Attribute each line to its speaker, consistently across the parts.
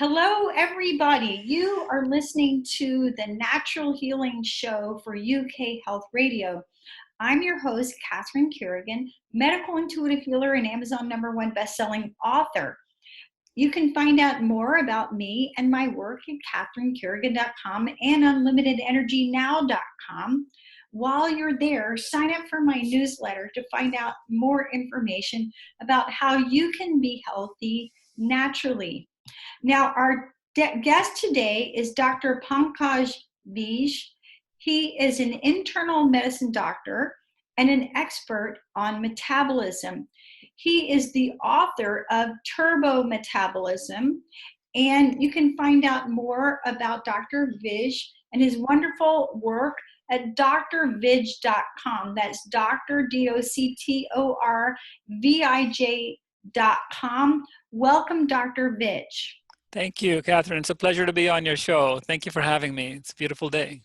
Speaker 1: Hello, everybody. You are listening to the Natural Healing Show for UK Health Radio. I'm your host, Catherine Carrigan, medical intuitive healer and Amazon #1 best-selling author. You can find out more about me and my work at catherinecarrigan.com and unlimitedenergynow.com. While you're there, sign up for my newsletter to find out more information about how you can be healthy naturally. Now, our guest today is Dr. Pankaj Vij. He is an internal medicine doctor and an expert on metabolism. He is the author of Turbo Metabolism, and you can find out more about Dr. Vij and his wonderful work at drvij.com. That's Dr. DoctorVij.com. Welcome, Dr. Vij.
Speaker 2: Thank you, Catherine. It's a pleasure to be on your show. Thank you for having me. It's a beautiful day.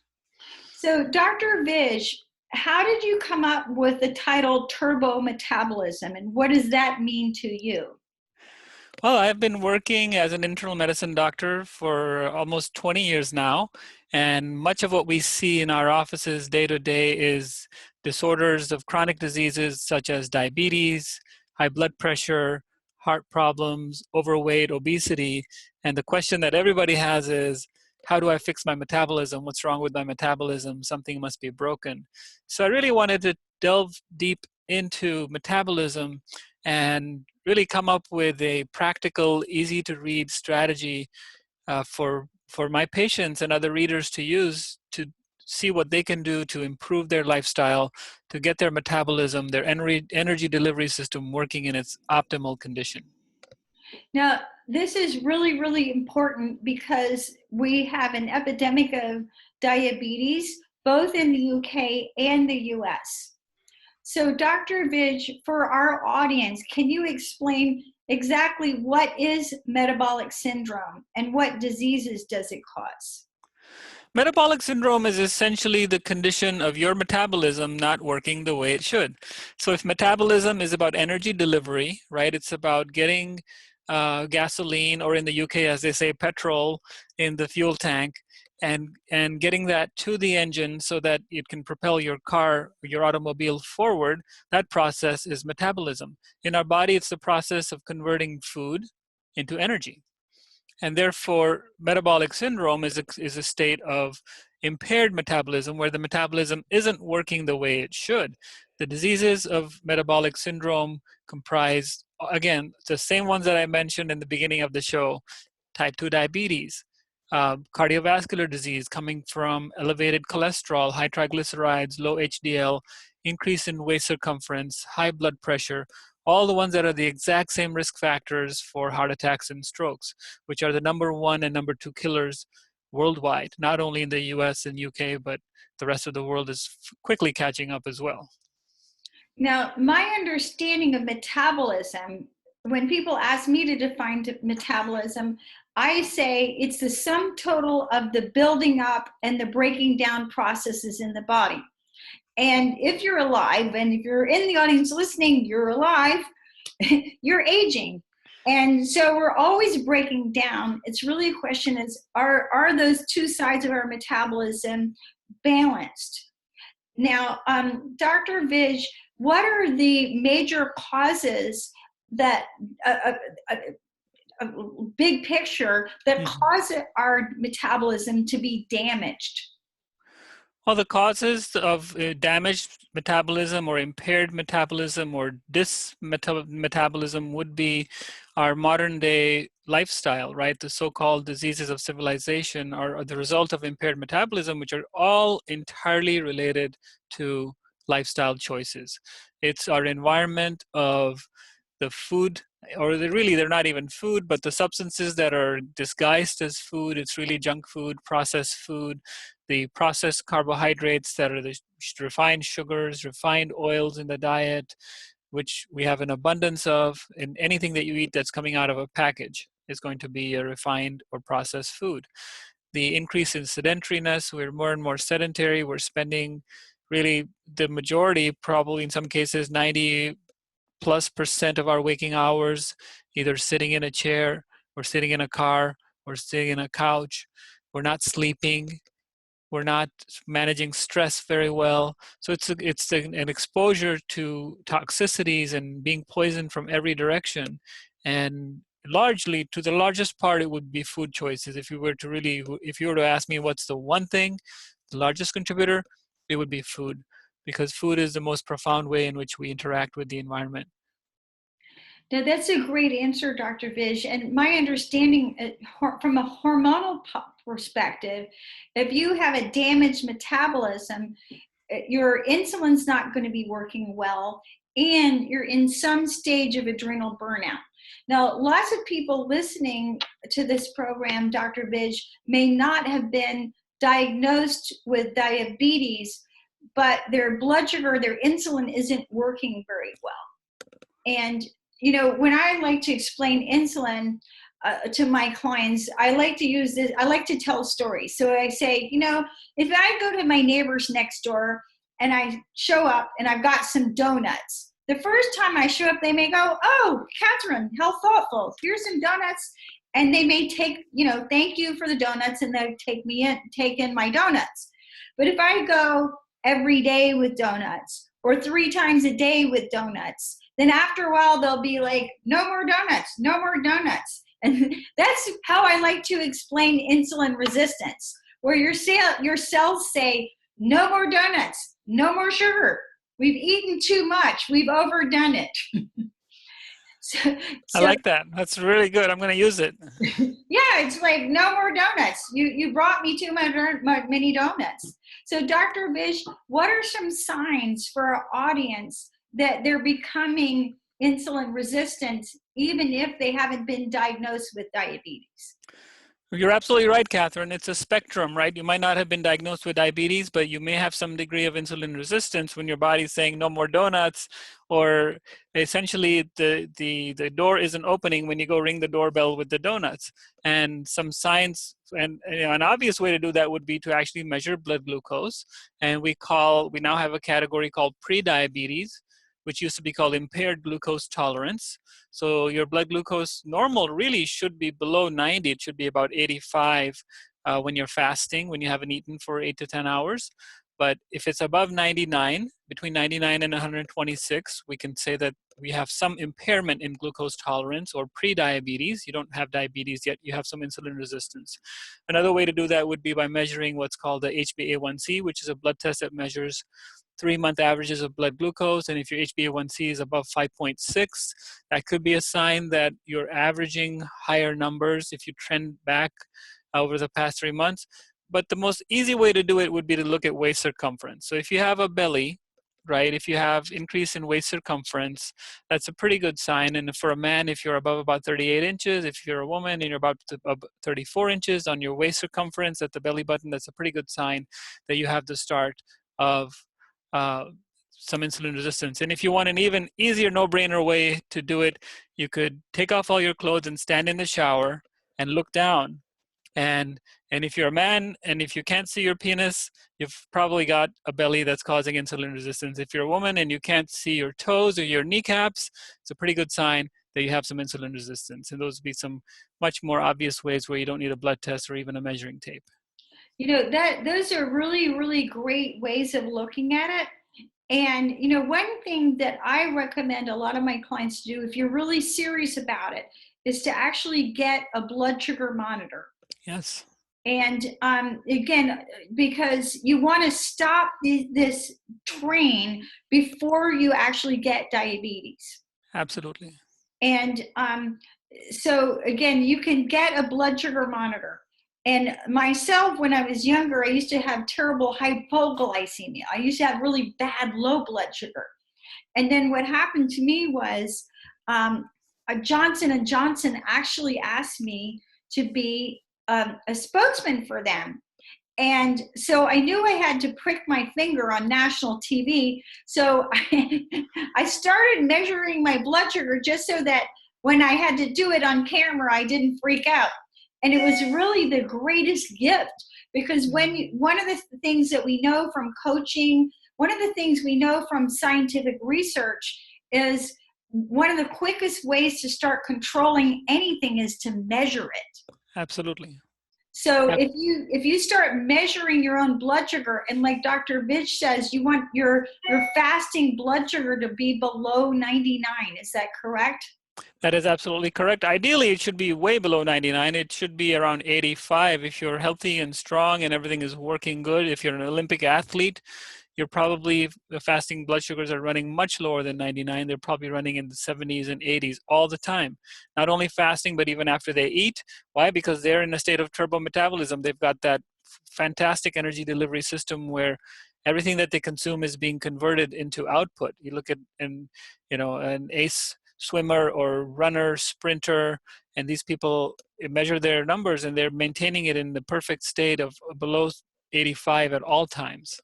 Speaker 1: So, Dr. Vij, how did you come up with the title Turbo Metabolism, and what does that mean to you?
Speaker 2: Well, I've been working as an internal medicine doctor for almost 20 years now, and much of what we see in our offices day to day is disorders of chronic diseases such as diabetes, high blood pressure, heart problems, overweight, obesity. And the question that everybody has is, how do I fix my metabolism? What's wrong with my metabolism? Something must be broken. So I really wanted to delve deep into metabolism and really come up with a practical, easy to read strategy for my patients and other readers to use to see what they can do to improve their lifestyle, to get their metabolism, their energy delivery system working in its optimal condition.
Speaker 1: Now, this is really, really important because we have an epidemic of diabetes, both in the UK and the US. So, Dr. Vij, for our audience, can you explain exactly what is metabolic syndrome and what diseases does it cause?
Speaker 2: Metabolic syndrome is essentially the condition of your metabolism not working the way it should. So if metabolism is about energy delivery, right, it's about getting gasoline, or in the UK, as they say, petrol in the fuel tank, and getting that to the engine so that it can propel your car, your automobile forward. That process is metabolism. In our body, it's the process of converting food into energy. And therefore, metabolic syndrome is a state of impaired metabolism where the metabolism isn't working the way it should. The diseases of metabolic syndrome comprise, again, the same ones that I mentioned in the beginning of the show: type 2 diabetes, cardiovascular disease coming from elevated cholesterol, high triglycerides, low HDL, increase in waist circumference, high blood pressure, all the ones that are the exact same risk factors for heart attacks and strokes, which are the #1 and #2 killers worldwide, not only in the US and UK, but the rest of the world is quickly catching up as well.
Speaker 1: Now, my understanding of metabolism, when people ask me to define metabolism, I say it's the sum total of the building up and the breaking down processes in the body. And if you're alive, and if you're in the audience listening, you're alive, you're aging. And so we're always breaking down. It's really a question is, are those two sides of our metabolism balanced? Now, Dr. Vij, what are the major causes that, a big picture, that cause our metabolism to be damaged?
Speaker 2: Well, the causes of damaged metabolism or impaired metabolism or dysmetabolism would be our modern day lifestyle, right? The so-called diseases of civilization are the result of impaired metabolism, which are all entirely related to lifestyle choices. It's our environment of the food, or they're not even food, but the substances that are disguised as food. It's really junk food, processed food, the processed carbohydrates that are the refined sugars, refined oils in the diet, which we have an abundance of. In anything that you eat that's coming out of a package is going to be a refined or processed food. The increase in sedentariness, we're more and more sedentary. We're spending really the majority, probably in some cases, 90+% of our waking hours either sitting in a chair or sitting in a car we're sitting in a couch, we're not sleeping, we're not managing stress very well. So it's an exposure to toxicities and being poisoned from every direction. And largely, to the largest part, it would be food choices. If you were to ask me what's the one thing, the largest contributor, it would be food, because food is the most profound way in which we interact with the environment.
Speaker 1: Now, that's a great answer, Dr. Vij. And my understanding from a hormonal perspective, if you have a damaged metabolism, your insulin's not going to be working well, and you're in some stage of adrenal burnout. Now, lots of people listening to this program, Dr. Vij, may not have been diagnosed with diabetes, but their blood sugar, their insulin isn't working very well. And when I like to explain insulin to my clients, I like to tell stories. So I say, if I go to my neighbors next door and I show up and I've got some donuts, the first time I show up, they may go, "Oh, Catherine, how thoughtful. Here's some donuts." And they may take, thank you for the donuts, and they take in my donuts. But if I go every day with donuts, or 3 times a day with donuts, then after a while they'll be like, "No more donuts, no more donuts." And that's how I like to explain insulin resistance, where your cells say, "No more donuts, no more sugar. We've eaten too much, we've overdone it."
Speaker 2: I like that. That's really good. I'm going to use it.
Speaker 1: Yeah, it's like, no more donuts. You brought me too many donuts. So Dr. Vij, what are some signs for our audience that they're becoming insulin resistant, even if they haven't been diagnosed with diabetes?
Speaker 2: You're absolutely right, Catherine. It's a spectrum, right? You might not have been diagnosed with diabetes, but you may have some degree of insulin resistance when your body's saying no more donuts, or essentially the door isn't opening when you go ring the doorbell with the donuts. And some signs, and an obvious way to do that would be to actually measure blood glucose. And we now have a category called pre-diabetes, which used to be called impaired glucose tolerance. So your blood glucose normal really should be below 90. It should be about 85 when you're fasting, when you haven't eaten for 8 to 10 hours. But if it's above 99, between 99 and 126, we can say that we have some impairment in glucose tolerance or pre-diabetes. You don't have diabetes yet, you have some insulin resistance. Another way to do that would be by measuring what's called the HbA1c, which is a blood test that measures 3-month averages of blood glucose. And if your HbA1c is above 5.6, that could be a sign that you're averaging higher numbers if you trend back over the past 3 months. But the most easy way to do it would be to look at waist circumference. So if you have a belly, right, if you have increase in waist circumference, that's a pretty good sign. And for a man, if you're above about 38 inches, if you're a woman and you're about 34 inches on your waist circumference at the belly button, that's a pretty good sign that you have the start of some insulin resistance. And if you want an even easier no-brainer way to do it, you could take off all your clothes and stand in the shower and look down. And if you're a man and if you can't see your penis, you've probably got a belly that's causing insulin resistance. If you're a woman and you can't see your toes or your kneecaps, it's a pretty good sign that you have some insulin resistance. And those would be some much more obvious ways where you don't need a blood test or even a measuring tape.
Speaker 1: Those are really, really great ways of looking at it. And, one thing that I recommend a lot of my clients to do, if you're really serious about it, is to actually get a blood sugar monitor.
Speaker 2: Yes.
Speaker 1: And again, because you want to stop this train before you actually get diabetes.
Speaker 2: Absolutely.
Speaker 1: And so again, you can get a blood sugar monitor. And myself, when I was younger, I used to have terrible hypoglycemia. I used to have really bad low blood sugar. And then what happened to me was Johnson & Johnson actually asked me to be a spokesman for them. And so I knew I had to prick my finger on national TV. So I started measuring my blood sugar just so that when I had to do it on camera, I didn't freak out. And it was really the greatest gift, because one of the things that we know from coaching, one of the things we know from scientific research is one of the quickest ways to start controlling anything is to measure it.
Speaker 2: Absolutely.
Speaker 1: So
Speaker 2: Yep.
Speaker 1: if you start measuring your own blood sugar, and like Dr. Vij says, you want your fasting blood sugar to be below 99. Is that correct?
Speaker 2: That is absolutely correct. Ideally, it should be way below 99. It should be around 85 if you're healthy and strong and everything is working good. If you're an Olympic athlete, you're probably, the fasting blood sugars are running much lower than 99. They're probably running in the 70s and 80s all the time. Not only fasting, but even after they eat. Why? Because they're in a state of turbo metabolism. They've got that fantastic energy delivery system where everything that they consume is being converted into output. You look at an ace swimmer or runner, sprinter, and these people measure their numbers and they're maintaining it in the perfect state of below 85 at all times.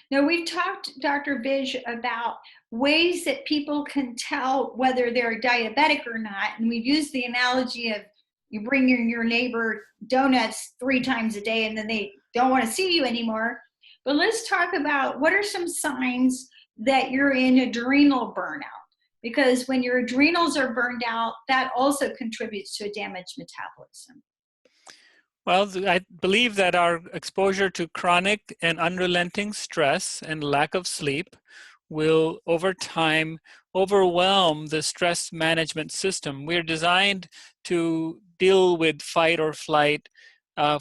Speaker 1: Now, we've talked, Dr. Vij, about ways that people can tell whether they're diabetic or not. And we've used the analogy of you bring your neighbor donuts 3 times a day and then they don't want to see you anymore. But let's talk about what are some signs that you're in adrenal burnout. Because when your adrenals are burned out, that also contributes to a damaged metabolism.
Speaker 2: Well, I believe that our exposure to chronic and unrelenting stress and lack of sleep will, over time, overwhelm the stress management system. We're designed to deal with fight or flight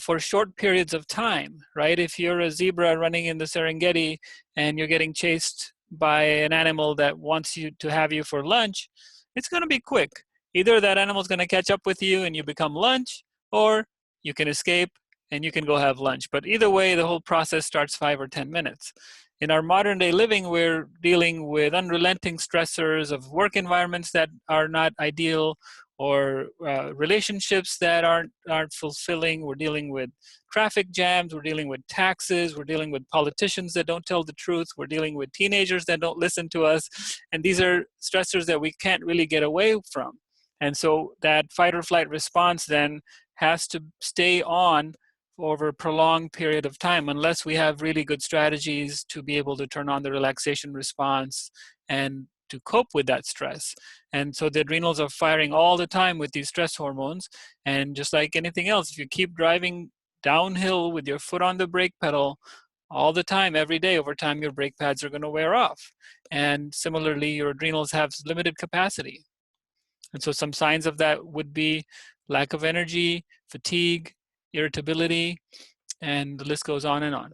Speaker 2: for short periods of time, right? If you're a zebra running in the Serengeti and you're getting chased by an animal that wants you to have you for lunch, it's going to be quick. Either that animal's going to catch up with you and you become lunch, or you can escape and you can go have lunch. But either way, the whole process starts 5 or 10 minutes. In our modern day living, we're dealing with unrelenting stressors of work environments that are not ideal, or relationships that aren't fulfilling. We're dealing with traffic jams, we're dealing with taxes, we're dealing with politicians that don't tell the truth, we're dealing with teenagers that don't listen to us. And these are stressors that we can't really get away from. And so that fight or flight response then has to stay on over a prolonged period of time, unless we have really good strategies to be able to turn on the relaxation response and to cope with that stress. And so the adrenals are firing all the time with these stress hormones. And just like anything else, if you keep driving downhill with your foot on the brake pedal all the time, every day, over time, your brake pads are going to wear off. And similarly, your adrenals have limited capacity. And so some signs of that would be lack of energy, fatigue, irritability, and the list goes on and on.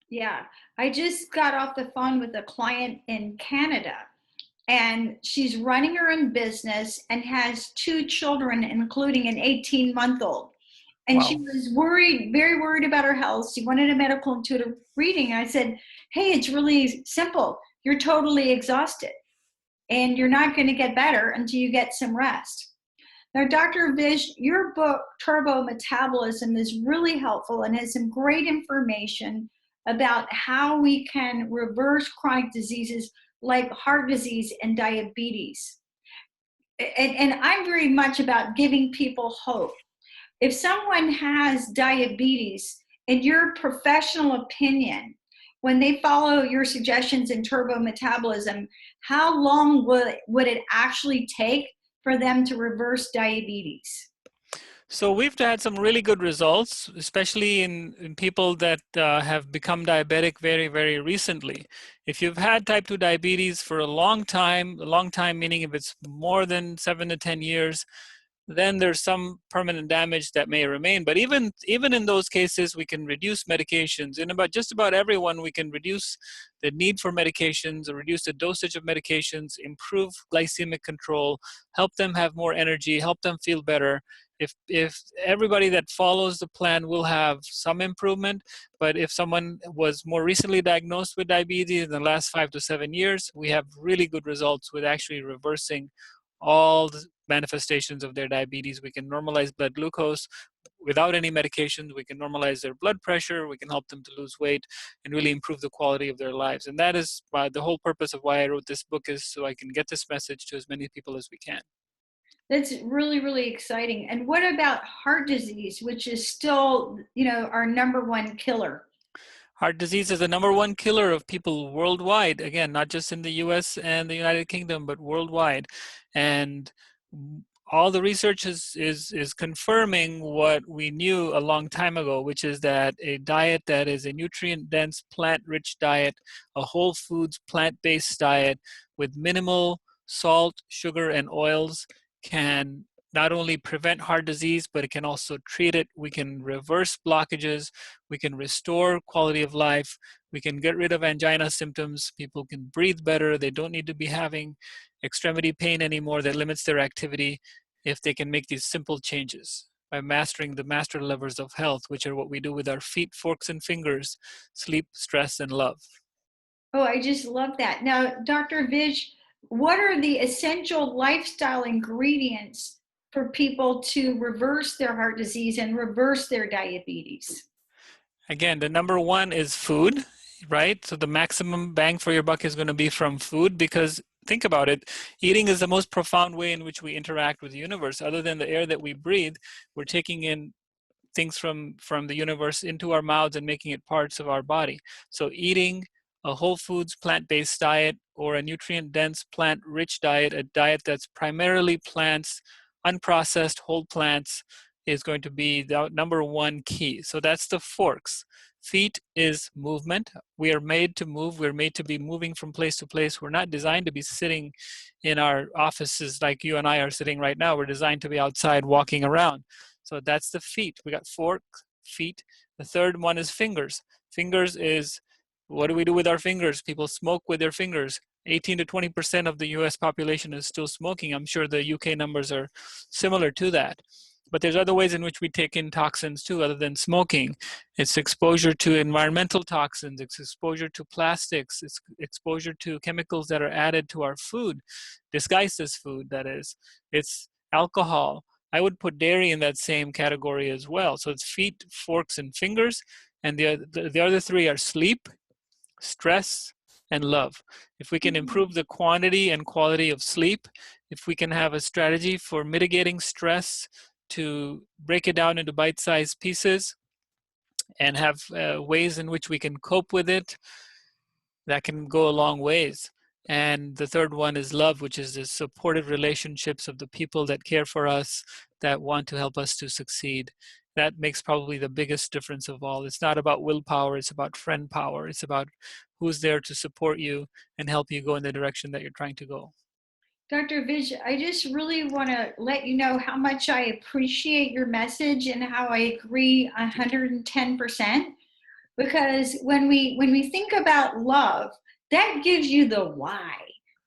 Speaker 1: Yeah, I just got off the phone with a client in Canada, and she's running her own business and has 2 children, including an 18-month-old. And she
Speaker 2: Wow.
Speaker 1: was worried, very worried about her health. She wanted a medical intuitive reading. And I said, hey, it's really simple. You're totally exhausted, and you're not going to get better until you get some rest. Now, Dr. Vij, your book, Turbo Metabolism, is really helpful and has some great information about how we can reverse chronic diseases like heart disease and diabetes. And I'm very much about giving people hope. If someone has diabetes, in your professional opinion, when they follow your suggestions in turbo metabolism, how long would it actually take for them to reverse diabetes?
Speaker 2: So we've had some really good results, especially in people that have become diabetic very, very recently. If you've had type 2 diabetes for a long time meaning if it's more than 7 to 10 years, then there's some permanent damage that may remain. But even in those cases, we can reduce medications. In just about everyone, we can reduce the need for medications or reduce the dosage of medications, improve glycemic control, help them have more energy, help them feel better. If everybody that follows the plan will have some improvement, but if someone was more recently diagnosed with diabetes in the last 5 to 7 years, we have really good results with actually reversing all the manifestations of their diabetes. We can normalize blood glucose without any medications. We can normalize their blood pressure. We can help them to lose weight and really improve the quality of their lives. And that is the whole purpose of why I wrote this book, is so I can get this message to as many people as we can.
Speaker 1: That's really, really exciting. And what about heart disease, which is still, our #1 killer?
Speaker 2: Heart disease is the #1 killer of people worldwide. Again, not just in the US and the United Kingdom, but worldwide. And all the research is confirming what we knew a long time ago, which is that a diet that is a nutrient-dense, plant-rich diet, a whole foods, plant-based diet with minimal salt, sugar, and oils can not only prevent heart disease, but it can also treat it. We can reverse blockages. We can restore quality of life. We can get rid of angina symptoms. People can breathe better. They don't need to be having extremity pain anymore that limits their activity if they can make these simple changes by mastering the master levers of health, which are what we do with our feet, forks, and fingers: sleep, stress, and love.
Speaker 1: Oh, I just love that. Now, Dr. Vij, what are the essential lifestyle ingredients for people to reverse their heart disease and reverse their diabetes?
Speaker 2: Again, the number one is food, right? So the maximum bang for your buck is going to be from food, because think about it, eating is the most profound way in which we interact with the universe. Other than the air that we breathe, we're taking in things from the universe into our mouths and making it parts of our body. So eating a whole foods plant-based diet, or a nutrient-dense plant-rich diet, a diet that's primarily plants, unprocessed whole plants, is going to be the number one key. So that's the forks. Feet is movement. We are made to move. We're made to be moving from place to place. We're not designed to be sitting in our offices like you and I are sitting right now. We're designed to be outside walking around. So that's the feet. We got fork, feet. The third one is fingers. Fingers is, what do we do with our fingers? People smoke with their fingers. 18 to 20% of the US population is still smoking. I'm sure the UK numbers are similar to that. But there's other ways in which we take in toxins too, other than smoking. It's exposure to environmental toxins, it's exposure to plastics, it's exposure to chemicals that are added to our food, disguised as food, that is. It's alcohol. I would put dairy in that same category as well. So it's feet, forks, and fingers. And the other three are sleep, stress, and love. If we can improve the quantity and quality of sleep, if we can have a strategy for mitigating stress to break it down into bite-sized pieces and have ways in which we can cope with it, that can go a long ways. And the third one is love, which is the supportive relationships of the people that care for us, that want to help us to succeed. That makes probably the biggest difference of all. It's not about willpower, it's about friend power. It's about who's there to support you and help you go in the direction that you're trying to go.
Speaker 1: Dr. Vij, I just really want to let you know how much I appreciate your message and how I agree 110%. Because when we think about love, that gives you the why,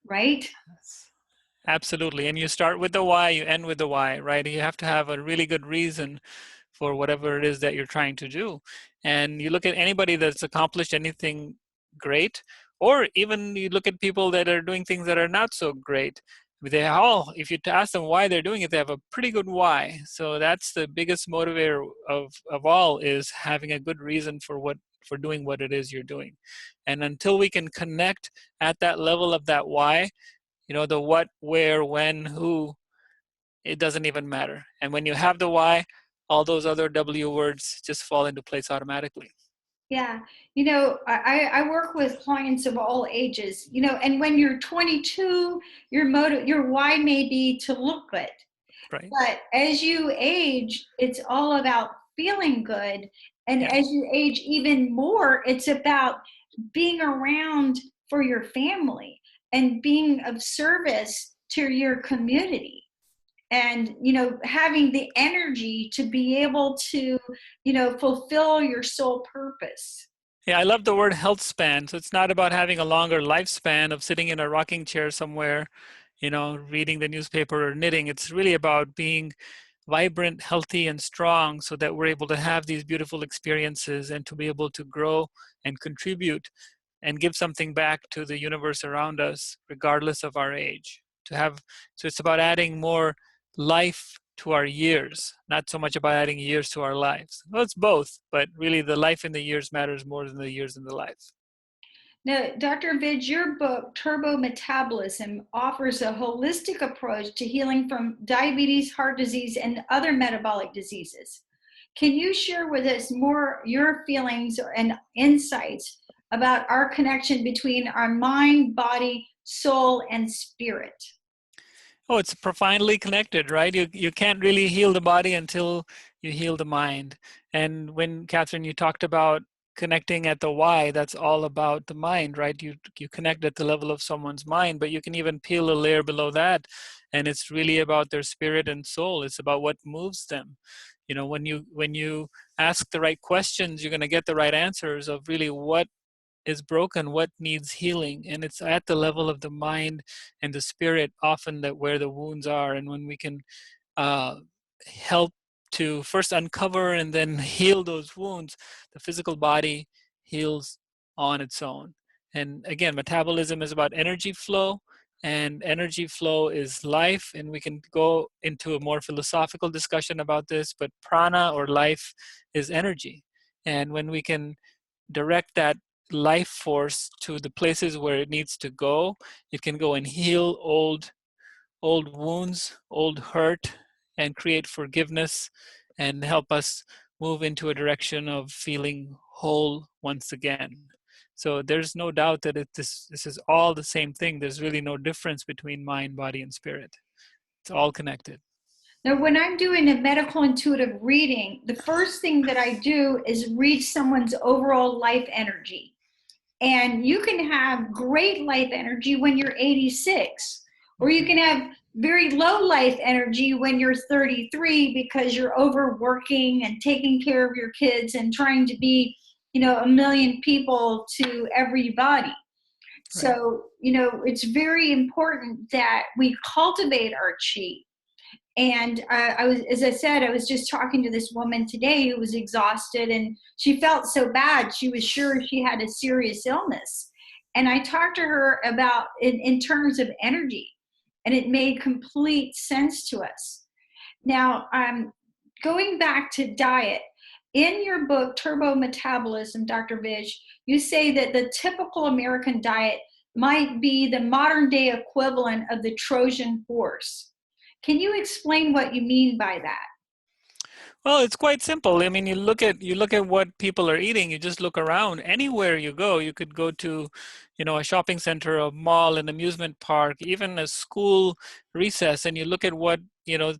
Speaker 1: right?
Speaker 2: Absolutely. And you start with the why, you end with the why, right? You have to have a really good reason for whatever it is that you're trying to do. And you look at anybody that's accomplished anything great, or even you look at people that are doing things that are not so great. They all, if you ask them why they're doing it, they have a pretty good why. So that's the biggest motivator of all, is having a good reason for doing what it is you're doing. And until we can connect at that level of that why, the what, where, when, who, it doesn't even matter. And when you have the why, all those other W words just fall into place automatically.
Speaker 1: Yeah, I work with clients of all ages, and when you're 22, your why may be to look good.
Speaker 2: Right.
Speaker 1: But as you age, it's all about feeling good. And
Speaker 2: Yeah.
Speaker 1: as you age even more, it's about being around for your family and being of service to your community. And, having the energy to be able to, fulfill your soul purpose.
Speaker 2: Yeah, I love the word health span. So it's not about having a longer lifespan of sitting in a rocking chair somewhere, reading the newspaper or knitting. It's really about being vibrant, healthy, and strong, so that we're able to have these beautiful experiences and to be able to grow and contribute and give something back to the universe around us, regardless of our age. So it's about adding more life to our years, not so much about adding years to our lives. Well, it's both, but really the life in the years matters more than the years in the life.
Speaker 1: Now, Dr. Vij, your book, Turbo Metabolism, offers a holistic approach to healing from diabetes, heart disease, and other metabolic diseases. Can you share with us more your feelings and insights about our connection between our mind, body, soul, and spirit?
Speaker 2: Oh, it's profoundly connected, right? You can't really heal the body until you heal the mind. And when, Catherine, you talked about connecting at the why, that's all about the mind, right? You connect at the level of someone's mind, but you can even peel a layer below that, and it's really about their spirit and soul. It's about what moves them. You know, when you ask the right questions, you're going to get the right answers of really what is broken, what needs healing. And it's at the level of the mind and the spirit often that where the wounds are. And when we can uh, help to first uncover and then heal those wounds, the physical body heals on its own. And again, metabolism is about energy flow, and energy flow is life. And we can go into a more philosophical discussion about this, but prana, or life, is energy. And when we can direct that life force to the places where it needs to go, it can go and heal old wounds, old hurt, and create forgiveness and help us move into a direction of feeling whole once again. So there's no doubt that this is all the same thing. There's really no difference between mind, body, and spirit. It's all connected.
Speaker 1: Now, when I'm doing a medical intuitive reading, the first thing that I do is read someone's overall life energy. And you can have great life energy when you're 86, or you can have very low life energy when you're 33 because you're overworking and taking care of your kids and trying to be, a million people to everybody.
Speaker 2: Right.
Speaker 1: So, it's very important that we cultivate our chi. And as I said, I was just talking to this woman today who was exhausted and she felt so bad. She was sure she had a serious illness. And I talked to her about in terms of energy, and it made complete sense to us. Now, going back to diet, in your book, Turbo Metabolism, Dr. Vij, you say that the typical American diet might be the modern day equivalent of the Trojan horse. Can you explain what you mean by that?
Speaker 2: Well, it's quite simple. I mean, you look at what people are eating. You just look around. Anywhere you go, you could go to, a shopping center, a mall, an amusement park, even a school recess, and you look at what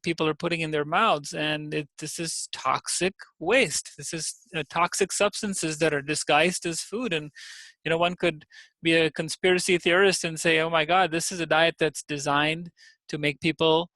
Speaker 2: people are putting in their mouths, and this is toxic waste. This is toxic substances that are disguised as food. And one could be a conspiracy theorist and say, "Oh my God, this is a diet that's designed to make people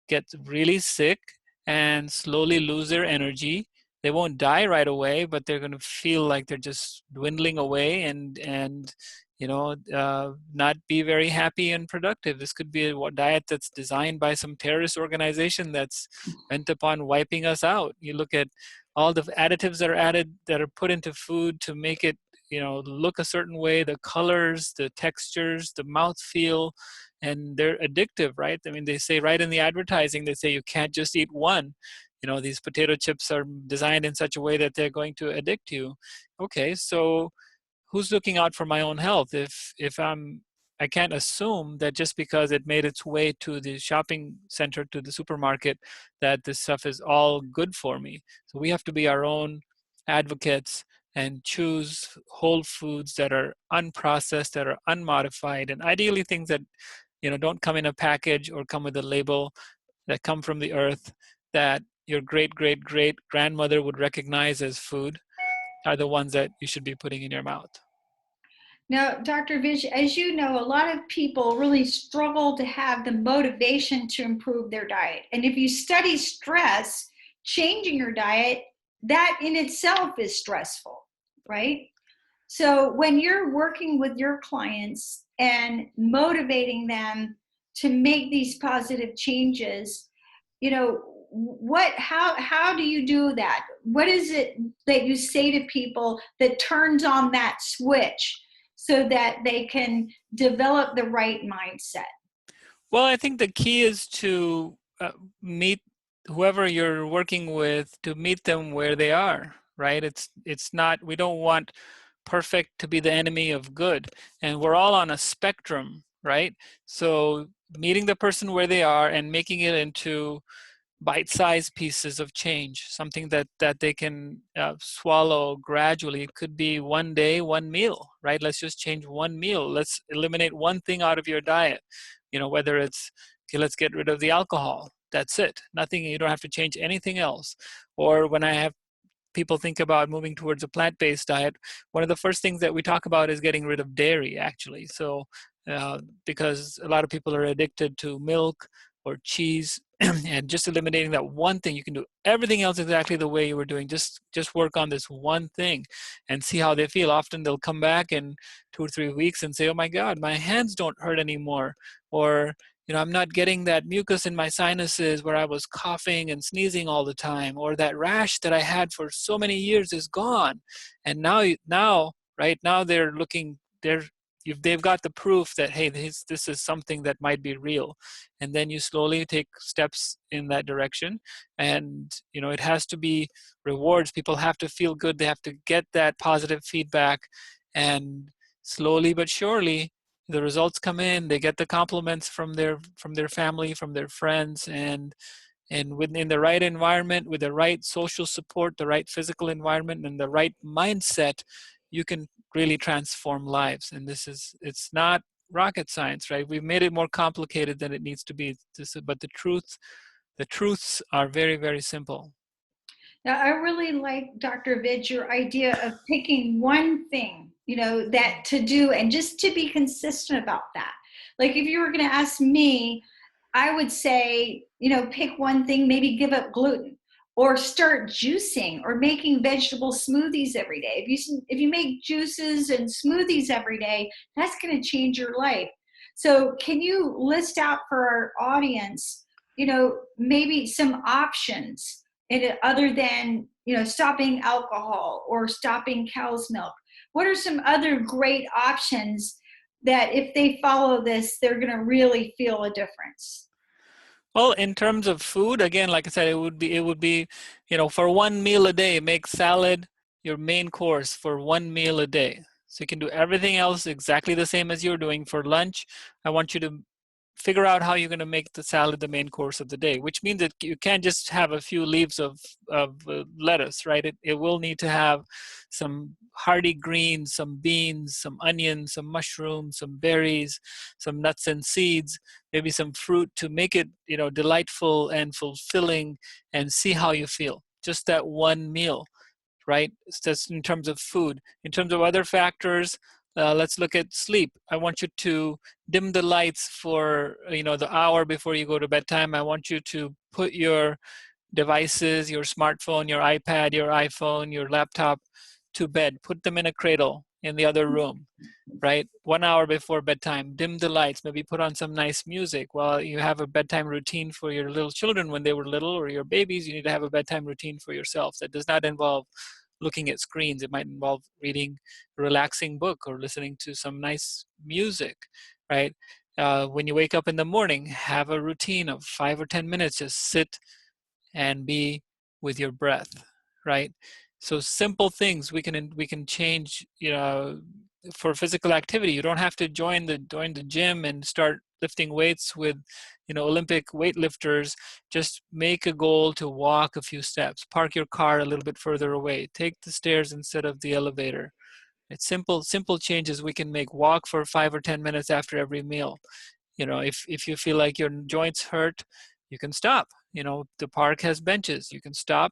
Speaker 2: get really sick and slowly lose their energy. They won't die right away, but they're going to feel like they're just dwindling away and not be very happy and productive. This could be a diet that's designed by some terrorist organization that's bent upon wiping us out. You look at all the additives that are added, that are put into food to make it look a certain way, the colors, the textures, the mouthfeel, and they're addictive, right? I mean, they say right in the advertising, they say you can't just eat one. These potato chips are designed in such a way that they're going to addict you. Okay, so who's looking out for my own health? If I can't assume that just because it made its way to the shopping center, to the supermarket, that this stuff is all good for me. So we have to be our own advocates and choose whole foods that are unprocessed, that are unmodified, and ideally things that don't come in a package or come with a label, that come from the earth, that your great great great grandmother would recognize as food, are the ones that you should be putting in your mouth.
Speaker 1: Now, Dr. Vij, as you know, a lot of people really struggle to have the motivation to improve their diet. And if you study stress, changing your diet, that in itself is stressful, right? So when you're working with your clients and motivating them to make these positive changes, how do you do that? What is it that you say to people that turns on that switch so that they can develop the right mindset?
Speaker 2: Well, I think the key is to meet whoever you're working with, to meet them where they are, right? It's not, we don't want perfect to be the enemy of good, and we're all on a spectrum, right? So meeting the person where they are and making it into bite-sized pieces of change, something that they can swallow gradually. It could be one day, one meal, right? Let's just change one meal. Let's eliminate one thing out of your diet. Whether it's Okay, let's get rid of the alcohol. That's it. Nothing, you don't have to change anything else. Or when I have people think about moving towards a plant-based diet, one of the first things that we talk about is getting rid of dairy, actually. So because a lot of people are addicted to milk or cheese, and just eliminating that one thing, you can do everything else exactly the way you were doing. Just work on this one thing and see how they feel. Often they'll come back in 2 or 3 weeks and say, oh my God, my hands don't hurt anymore. Or, I'm not getting that mucus in my sinuses where I was coughing and sneezing all the time, or that rash that I had for so many years is gone. And now, right now they've got the proof that, hey, this is something that might be real. And then you slowly take steps in that direction. And, it has to be rewards. People have to feel good. They have to get that positive feedback. And slowly but surely, the results come in. They get the compliments from their family, from their friends, and within the right environment, with the right social support, the right physical environment, and the right mindset, you can really transform lives. And it's not rocket science, right? We've made it more complicated than it needs to be. But the truths are very, very simple.
Speaker 1: Now, I really like, Dr. Vij, your idea of picking one thing, that to do and just to be consistent about that. Like if you were going to ask me, I would say, pick one thing, maybe give up gluten or start juicing or making vegetable smoothies every day. If you make juices and smoothies every day, that's going to change your life. So can you list out for our audience, maybe some options other than, stopping alcohol or stopping cow's milk? What are some other great options that if they follow this, they're going to really feel a difference?
Speaker 2: Well, in terms of food, again, like I said, it would be, for one meal a day, make salad your main course for one meal a day. So you can do everything else exactly the same as you're doing. For lunch, I want you to figure out how you're going to make the salad the main course of the day, which means that you can't just have a few leaves of lettuce, right? It will need to have some hardy greens, some beans, some onions, some mushrooms, some berries, some nuts and seeds, maybe some fruit to make it, delightful and fulfilling, and see how you feel. Just that one meal, right? It's just in terms of food. In terms of other factors, let's look at sleep. I want you to dim the lights for, the hour before you go to bedtime. I want you to put your devices, your smartphone, your iPad, your iPhone, your laptop to bed. Put them in a cradle in the other room, right? 1 hour before bedtime. Dim the lights. Maybe put on some nice music. While you have a bedtime routine for your little children when they were little, or your babies, you need to have a bedtime routine for yourself that does not involve looking at screens. It might involve reading a relaxing book or listening to some nice music, right? When you wake up in the morning, have a routine of 5 or 10 minutes. Just sit and be with your breath, right? So simple things we can change. For physical activity, you don't have to join the gym and start lifting weights with, Olympic weightlifters. Just make a goal to walk a few steps. Park your car a little bit further away. Take the stairs instead of the elevator. It's simple changes we can make. Walk for 5 or 10 minutes after every meal. If you feel like your joints hurt, you can stop. The park has benches. You can stop,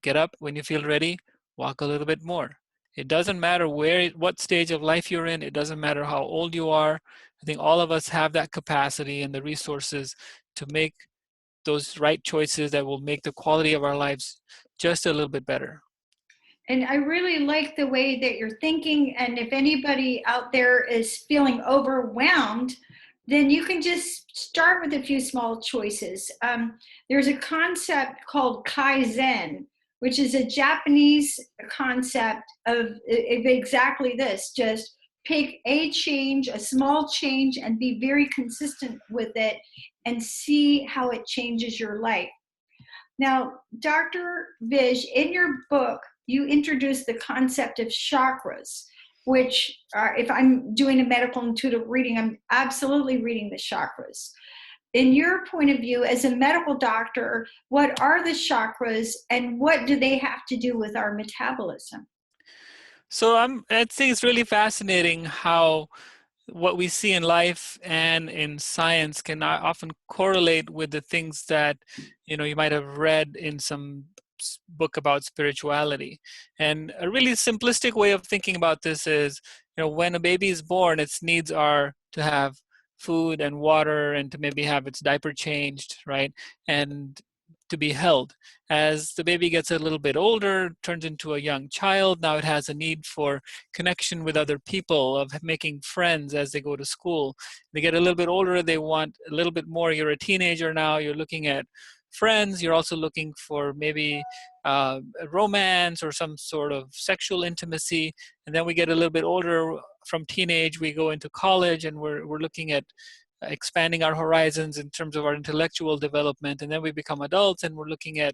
Speaker 2: get up when you feel ready, walk a little bit more. It doesn't matter what stage of life you're in. It doesn't matter how old you are. I think all of us have that capacity and the resources to make those right choices that will make the quality of our lives just a little bit better.
Speaker 1: And I really like the way that you're thinking. And if anybody out there is feeling overwhelmed, then you can just start with a few small choices. There's a concept called Kaizen, which is a Japanese concept of exactly this. Just pick a change, a small change, and be very consistent with it and see how it changes your life. Now, Dr. Vij, in your book, you introduced the concept of chakras, which are, if I'm doing a medical intuitive reading, I'm absolutely reading the chakras. In your point of view, as a medical doctor, what are the chakras and what do they have to do with our metabolism?
Speaker 2: So I think it's really fascinating how what we see in life and in science can often correlate with the things that you might have read in some book about spirituality. And a really simplistic way of thinking about this is, when a baby is born, its needs are to have food and water and to maybe have its diaper changed, right? And to be held. As the baby gets a little bit older, turns into a young child, now it has a need for connection with other people, of making friends as they go to school. They get a little bit older, they want a little bit more. You're a teenager now, you're looking at friends, you're also looking for maybe romance or some sort of sexual intimacy. And then we get a little bit older, from teenage we go into college, and we're looking at expanding our horizons in terms of our intellectual development. And then we become adults and we're looking at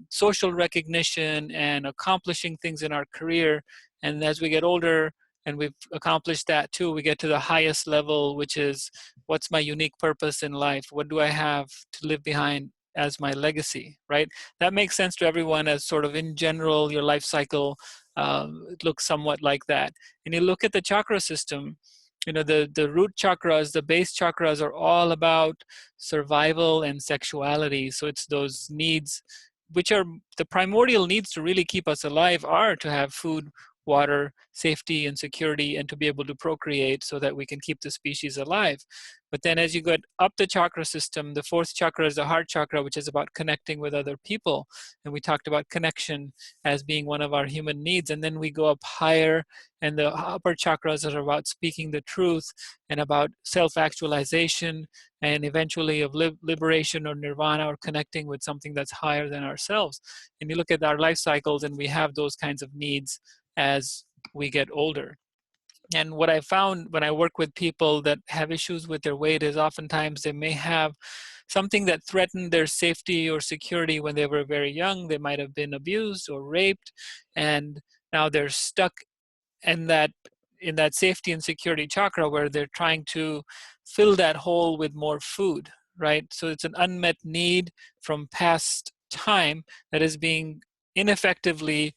Speaker 2: social recognition and accomplishing things in our career. And as we get older and we've accomplished that too, we get to the highest level, which is, what's my unique purpose in life? What do I have to live behind as my legacy, right? That makes sense to everyone, as sort of in general, your life cycle it looks somewhat like that. And you look at the chakra system, the root chakras, the base chakras are all about survival and sexuality. So it's those needs, which are the primordial needs to really keep us alive, are to have food, water, safety, and security, and to be able to procreate so that we can keep the species alive. But then as you get up the chakra system, the fourth chakra is the heart chakra, which is about connecting with other people. And we talked about connection as being one of our human needs. And then we go up higher, and the upper chakras are about speaking the truth and about self-actualization, and eventually of liberation or nirvana, or connecting with something that's higher than ourselves. And you look at our life cycles, and we have those kinds of needs as we get older. And what I found when I work with people that have issues with their weight is, oftentimes they may have something that threatened their safety or security when they were very young. They might have been abused or raped, and now they're stuck in that safety and security chakra, where they're trying to fill that hole with more food, right? So it's an unmet need from past time that is being ineffectively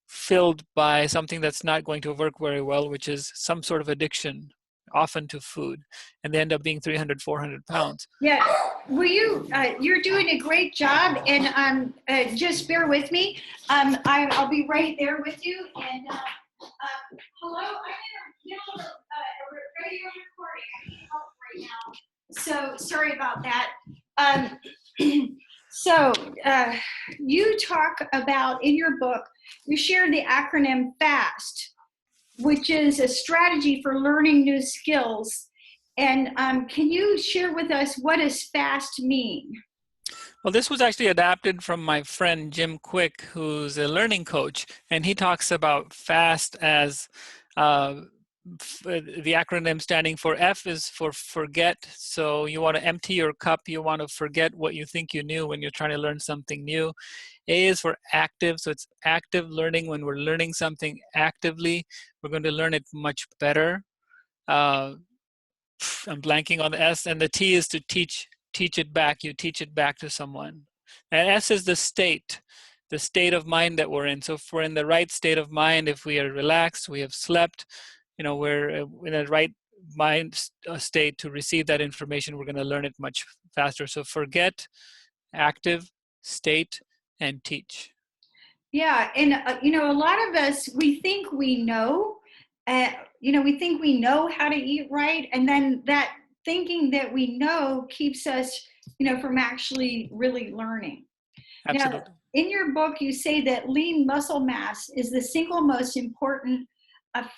Speaker 2: filled by something that's not going to work very well, which is some sort of addiction, often to food, and they end up being 300, 400 pounds.
Speaker 1: Yeah, will you, you're doing a great job, and just bear with me. I'll be right there with you. And hello, I'm in the middle of a radio recording. I need help right now. So sorry about that. So you talk about, in your book, you share the acronym FAST, which is a strategy for learning new skills. And can you share with us, what does FAST mean?
Speaker 2: Well, this was actually adapted from my friend Jim Quick, who's a learning coach, and he talks about FAST as the acronym standing for F is for forget. So you want to empty your cup. You want to forget what you think you knew when you're trying to learn something new. A is for active. So it's active learning. When we're learning something actively, we're going to learn it much better. I'm blanking on the S. And the T is to teach it back. You teach it back to someone. And S is the state of mind that we're in. So if we're in the right state of mind, if we are relaxed, we have slept, we're in a right mind state to receive that information, we're going to learn it much faster. So forget, active, state, and teach.
Speaker 1: Yeah, and a lot of us, we think we know, we think we know how to eat right, and then that thinking that we know keeps us, from actually really learning.
Speaker 2: Absolutely.
Speaker 1: Now, in your book, you say that lean muscle mass is the single most important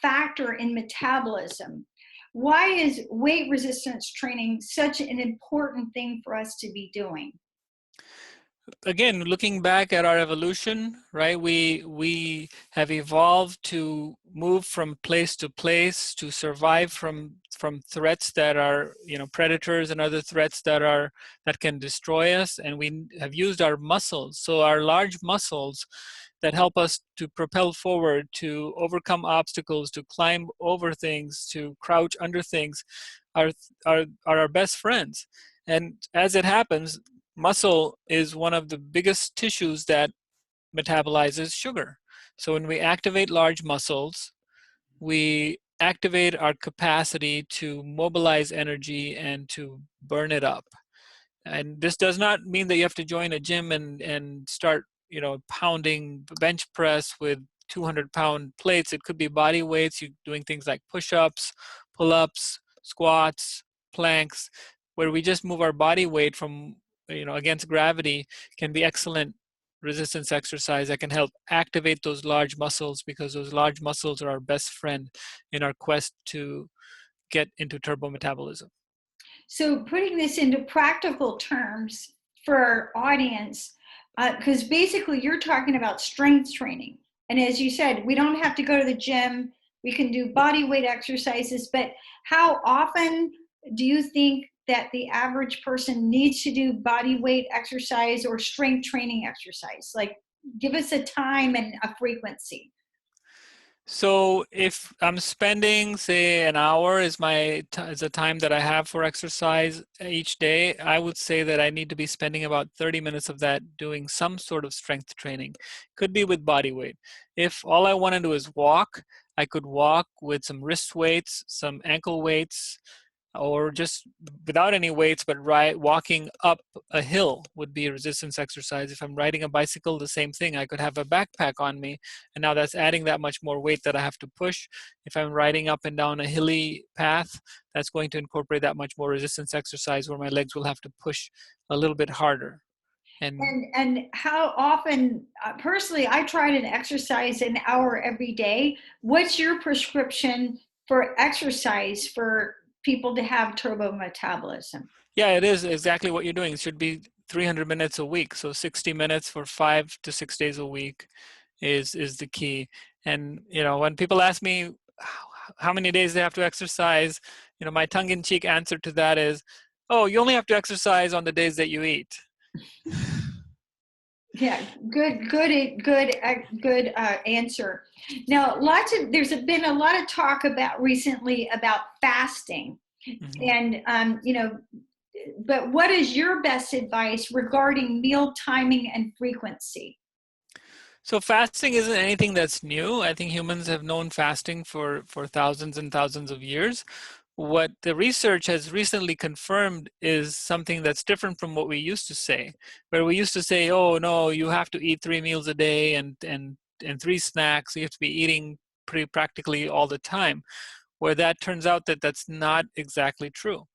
Speaker 1: factor in metabolism. Why is weight resistance training such an important thing for us to be doing?
Speaker 2: Again, looking back at our evolution, right? We have evolved to move from place to place, to survive from threats that are, predators and other threats that can destroy us. And we have used our muscles. So our large muscles that help us to propel forward, to overcome obstacles, to climb over things, to crouch under things, are our best friends. And as it happens, muscle is one of the biggest tissues that metabolizes sugar. So when we activate large muscles, we activate our capacity to mobilize energy and to burn it up. And this does not mean that you have to join a gym and start, pounding bench press with 200-pound plates. It could be body weights. You're doing things like push-ups, pull-ups, squats, planks, where we just move our body weight from, against gravity, can be excellent resistance exercise that can help activate those large muscles, because those large muscles are our best friend in our quest to get into turbo metabolism.
Speaker 1: So putting this into practical terms for our audience, because basically you're talking about strength training. And as you said, we don't have to go to the gym. We can do body weight exercises, but how often do you think that the average person needs to do body weight exercise or strength training exercise? Like, give us a time and a frequency.
Speaker 2: So if I'm spending, say, an hour is the time that I have for exercise each day, I would say that I need to be spending about 30 minutes of that doing some sort of strength training. Could be with body weight. If all I want to do is walk, I could walk with some wrist weights, some ankle weights, or just without any weights, but walking up a hill would be a resistance exercise. If I'm riding a bicycle, the same thing. I could have a backpack on me, and now that's adding that much more weight that I have to push. If I'm riding up and down a hilly path, that's going to incorporate that much more resistance exercise where my legs will have to push a little bit harder.
Speaker 1: And how often, personally, I try to exercise an hour every day. What's your prescription for exercise for people to have turbo metabolism?
Speaker 2: Yeah, it is exactly what you're doing. It should be 300 minutes a week. So 60 minutes for 5 to 6 days a week is the key. And when people ask me how many days they have to exercise, my tongue-in-cheek answer to that is, oh, you only have to exercise on the days that you eat.
Speaker 1: Yeah, good answer. Now, there's been a lot of talk about recently about fasting,
Speaker 2: Mm-hmm.
Speaker 1: and but what is your best advice regarding meal timing and frequency?
Speaker 2: So fasting isn't anything that's new. I think humans have known fasting for thousands and thousands of years. What the research has recently confirmed is something that's different from what we used to say, where we used to say, oh no, you have to eat 3 meals a day and 3 snacks. You have to be eating pretty practically all the time, where that turns out that that's not exactly true.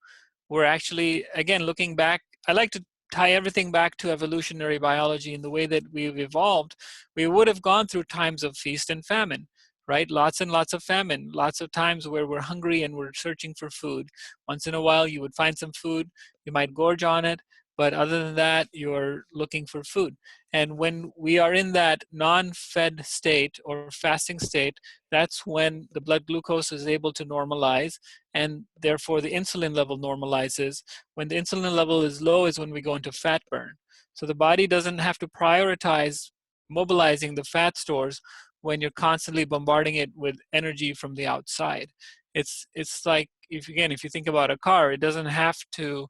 Speaker 2: We're actually, again, looking back, I like to tie everything back to evolutionary biology. In the way that we've evolved, we would have gone through times of feast and famine, right? Lots and lots of famine, lots of times where we're hungry and we're searching for food. Once in a while, you would find some food, you might gorge on it, but other than that, you're looking for food. And when we are in that non-fed state or fasting state, that's when the blood glucose is able to normalize, and therefore the insulin level normalizes. When the insulin level is low is when we go into fat burn. So the body doesn't have to prioritize mobilizing the fat stores when you're constantly bombarding it with energy from the outside. It's like, if you think about a car, it doesn't have to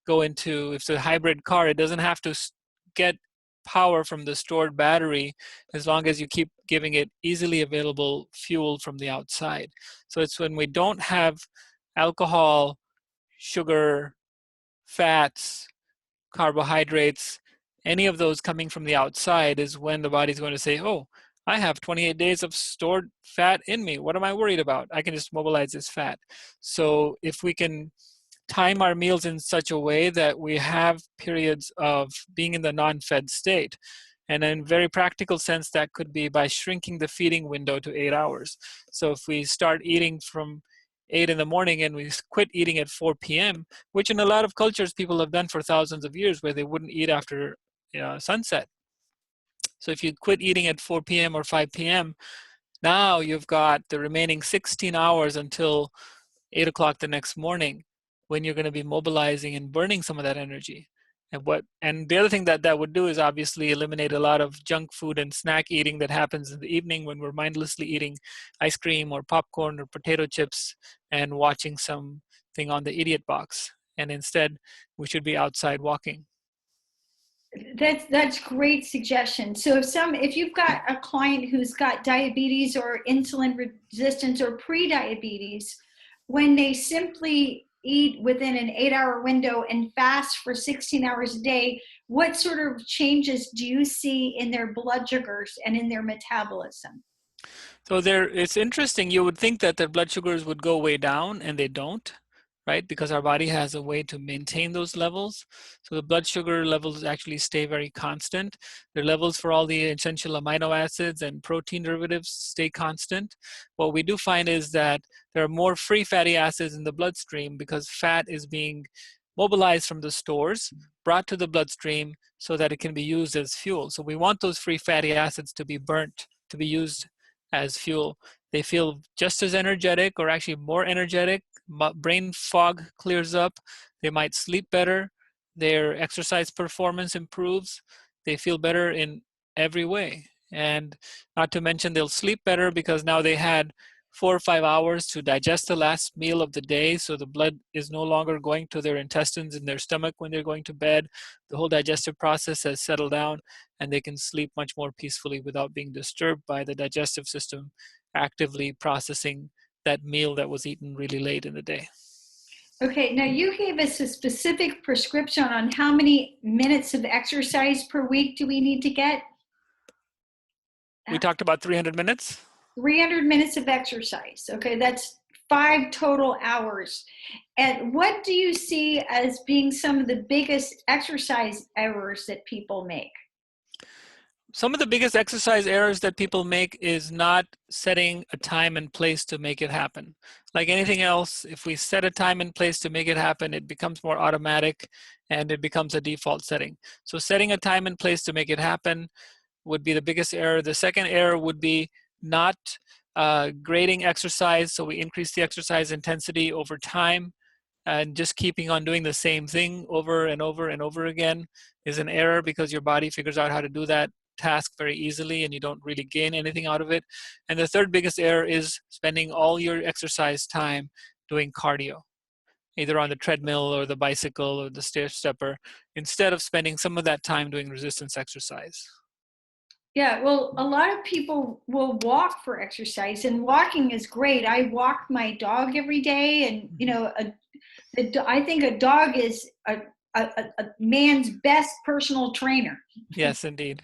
Speaker 2: go into, if it's a hybrid car, it doesn't have to get power from the stored battery as long as you keep giving it easily available fuel from the outside. So it's when we don't have alcohol, sugar, fats, carbohydrates, any of those coming from the outside is when the body's going to say, oh, I have 28 days of stored fat in me. What am I worried about? I can just mobilize this fat. So if we can time our meals in such a way that we have periods of being in the non-fed state. And in very practical sense, that could be by shrinking the feeding window to 8 hours. So if we start eating from 8 in the morning and we quit eating at 4 p.m., which in a lot of cultures people have done for thousands of years, where they wouldn't eat after sunset. So if you quit eating at 4 p.m. or 5 p.m., now you've got the remaining 16 hours until 8 o'clock the next morning, when you're going to be mobilizing and burning some of that energy. And the other thing that would do is obviously eliminate a lot of junk food and snack eating that happens in the evening when we're mindlessly eating ice cream or popcorn or potato chips and watching something on the idiot box. And instead, we should be outside walking.
Speaker 1: That's great suggestion. So if you've got a client who's got diabetes or insulin resistance or pre-diabetes, when they simply eat within an 8-hour window and fast for 16 hours a day, what sort of changes do you see in their blood sugars and in their metabolism?
Speaker 2: So it's interesting. You would think that their blood sugars would go way down, and they don't, right? Because our body has a way to maintain those levels. So the blood sugar levels actually stay very constant. Their levels for all the essential amino acids and protein derivatives stay constant. What we do find is that there are more free fatty acids in the bloodstream because fat is being mobilized from the stores, brought to the bloodstream so that it can be used as fuel. So we want those free fatty acids to be burnt, to be used as fuel. They feel just as energetic or actually more energetic. Brain fog clears up. They might sleep better. Their exercise performance improves. They feel better in every way. And not to mention they'll sleep better because now they had 4 or 5 hours to digest the last meal of the day. So the blood is no longer going to their intestines in their stomach when they're going to bed. The whole digestive process has settled down, and they can sleep much more peacefully without being disturbed by the digestive system actively processing that meal that was eaten really late in the day.
Speaker 1: Okay, now you gave us a specific prescription on how many minutes of exercise per week do we need to get?
Speaker 2: We talked about 300 minutes.
Speaker 1: 300 minutes of exercise. Okay, that's 5 total hours. And what do you see as being some of the biggest exercise errors that people make?
Speaker 2: Some of the biggest exercise errors that people make is not setting a time and place to make it happen. Like anything else, if we set a time and place to make it happen, it becomes more automatic and it becomes a default setting. So setting a time and place to make it happen would be the biggest error. The second error would be not grading exercise. So we increase the exercise intensity over time, and just keeping on doing the same thing over and over and over again is an error because your body figures out how to do that task very easily and you don't really gain anything out of it. And the third biggest error is spending all your exercise time doing cardio, either on the treadmill or the bicycle or the stair stepper, instead of spending some of that time doing resistance exercise.
Speaker 1: Yeah, well, a lot of people will walk for exercise, and walking is great. I walk my dog every day, and I think a dog is a man's best personal trainer.
Speaker 2: Yes, indeed.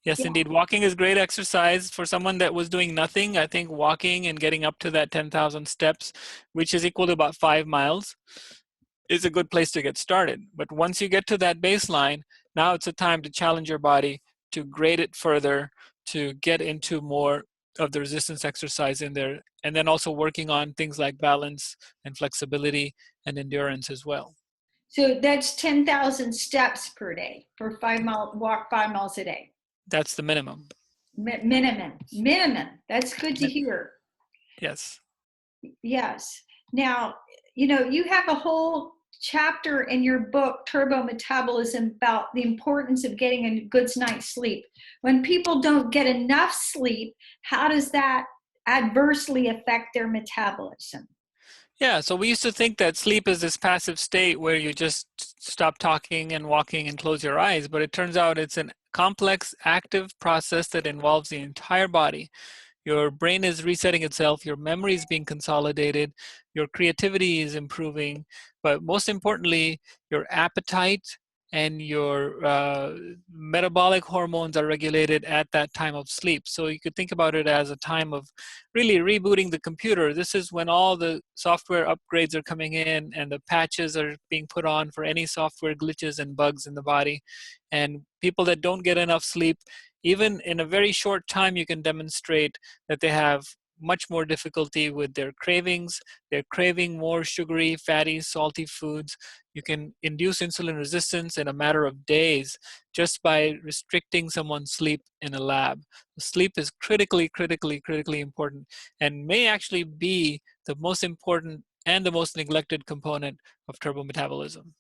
Speaker 2: Yes,
Speaker 1: Yeah.
Speaker 2: indeed. Walking is great exercise for someone that was doing nothing. I think walking and getting up to that 10,000 steps, which is equal to about 5 miles, is a good place to get started. But once you get to that baseline, now it's a time to challenge your body, to grade it further, to get into more of the resistance exercise in there, and then also working on things like balance and flexibility and endurance as well.
Speaker 1: So that's 10,000 steps per day for 5 mile walk, 5 miles a day.
Speaker 2: That's the minimum.
Speaker 1: Minimum. That's good to hear.
Speaker 2: Yes.
Speaker 1: Yes. Now, you have a whole chapter in your book, Turbo Metabolism, about the importance of getting a good night's sleep. When people don't get enough sleep, how does that adversely affect their metabolism?
Speaker 2: Yeah, so we used to think that sleep is this passive state where you just stop talking and walking and close your eyes, but it turns out it's a complex, active process that involves the entire body. Your brain is resetting itself, your memory is being consolidated, your creativity is improving, but most importantly, your appetite and your metabolic hormones are regulated at that time of sleep. So you could think about it as a time of really rebooting the computer. This is when all the software upgrades are coming in and the patches are being put on for any software glitches and bugs in the body. And people that don't get enough sleep, even in a very short time, you can demonstrate that they have much more difficulty with their cravings. They're craving more sugary, fatty, salty foods. You can induce insulin resistance in a matter of days just by restricting someone's sleep in a lab. Sleep is critically important and may actually be the most important and the most neglected component of turbometabolism.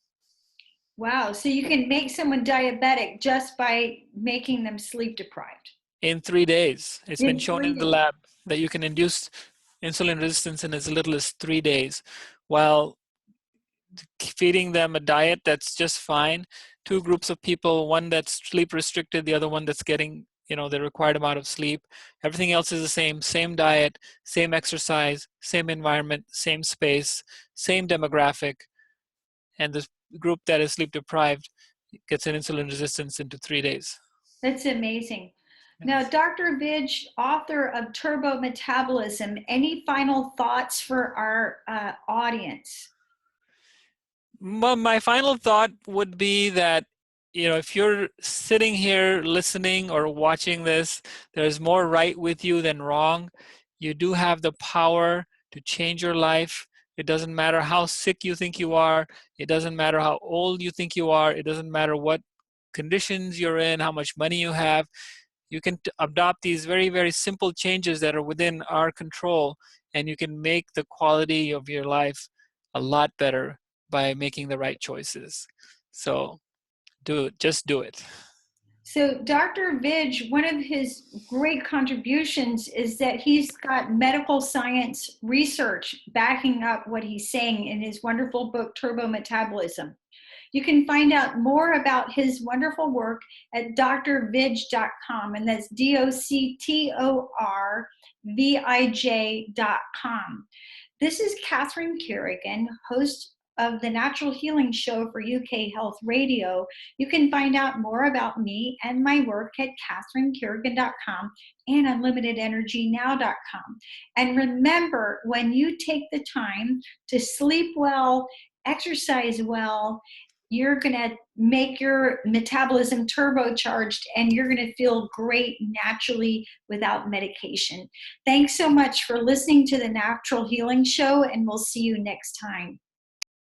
Speaker 1: Wow. So you can make someone diabetic just by making them sleep deprived.
Speaker 2: In 3 days. It's been
Speaker 1: In
Speaker 2: shown
Speaker 1: 3
Speaker 2: in the
Speaker 1: days.
Speaker 2: lab that you can induce insulin resistance in as little as 3 days. While feeding them a diet that's just fine. Two groups of people, one that's sleep restricted, the other one that's getting, the required amount of sleep. Everything else is the same diet, same exercise, same environment, same space, same demographic. And the group that is sleep deprived gets an insulin resistance into 3 days.
Speaker 1: That's amazing.
Speaker 2: Yes.
Speaker 1: Now, Dr. Vij, author of Turbo Metabolism, any final thoughts for our audience?
Speaker 2: My final thought would be that, if you're sitting here listening or watching this, there's more right with you than wrong. You do have the power to change your life. It doesn't matter how sick you think you are. It doesn't matter how old you think you are. It doesn't matter what conditions you're in, how much money you have. You can adopt these very, very simple changes that are within our control, and you can make the quality of your life a lot better by making the right choices. So just do it.
Speaker 1: So Dr. Vij, one of his great contributions is that he's got medical science research backing up what he's saying in his wonderful book, Turbo Metabolism. You can find out more about his wonderful work at drvij.com, and that's DOCTORVIJ.com. This is Catherine Carrigan, host of the Natural Healing Show for UK Health Radio. You can find out more about me and my work at catherinecarrigan.com and unlimitedenergynow.com. And remember, when you take the time to sleep well, exercise well, you're going to make your metabolism turbocharged, and you're going to feel great naturally without medication. Thanks so much for listening to the Natural Healing Show, and we'll see you next time.